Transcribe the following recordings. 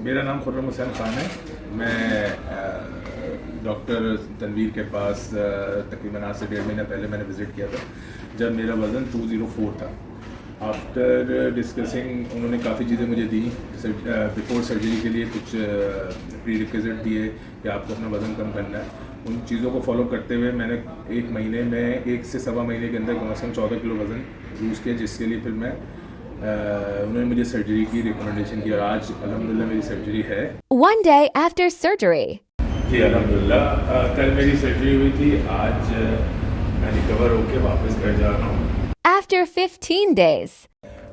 मेरा नाम खुर्रम हुसैन ख़ान है। मैं डॉक्टर तनवीर के पास तकरीबन आज से 1.5 महीना पहले मैंने विज़िट किया था, जब मेरा वज़न 204 था। आफ्टर डिस्कसिंग उन्होंने काफ़ी चीज़ें मुझे दी। बिफोर सर्जरी के लिए कुछ प्री रिक्विजिट दिए कि आपको अपना वज़न कम करना है। उन चीज़ों को फॉलो करते हुए मैंने 1 महीने में 1 से सवा महीने के अंदर कम से कम 14 किलो वज़न लूज़ किया, जिसके लिए फिर मैं उन्होंने मुझे सर्जरी की रिकमेंडेशन की और आज अल्हम्दुलिल्लाह मेरी सर्जरी है। One day after surgery. जी अल्हम्दुलिल्लाह, कल मेरी सर्जरी हुई थी। आज मैं रिकवर होकर वापस घर जा रहा हूँ। After 15 days.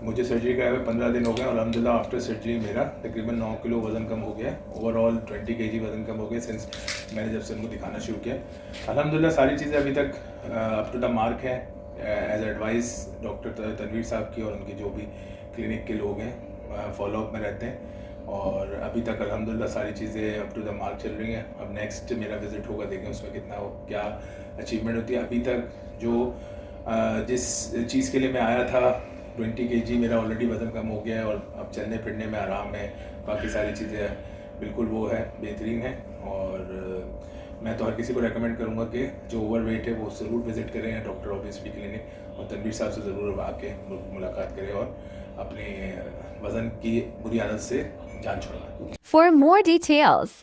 मुझे सर्जरी कराए हुए 15 दिन हो गए और अल्हम्दुलिल्लाह आफ्टर सर्जरी मेरा तकरीबन 9 किलो वज़न कम हो गया। ओवरऑल 20 केजी वज़न कम हो गया सिंस मैंने जब से उनको दिखाना शुरू किया। अल्हम्दुलिल्लाह सारी चीज़ें अभी तक अप टू द मार्क है एज एडवाइस डॉक्टर तनवीर साहब की और उनके जो भी क्लिनिक के लोग हैं फॉलोअप में रहते हैं। और अभी तक अल्हम्दुलिल्लाह सारी चीज़ें अप टू द मार्क चल रही हैं। अब नेक्स्ट मेरा विज़िट होगा, देखें उसमें कितना क्या अचीवमेंट होती है। अभी तक जो जिस चीज़ के लिए मैं आया था 20 केजी मेरा ऑलरेडी वज़न कम हो गया है और अब चलने फिरने में आराम है। बाकी सारी चीज़ें बिल्कुल वो है, बेहतरीन है। और मैं तो हर किसी को रेकमेंड करूँगा कि जो ओवरवेट है वो ज़रूर विज़िट करें डॉक्टर ओबेसिटी क्लिनिक और तनवीर साहब से ज़रूर आके मुलाकात करें और अपने वज़न की बुरी आदत से जान छुड़ाएं। For more details.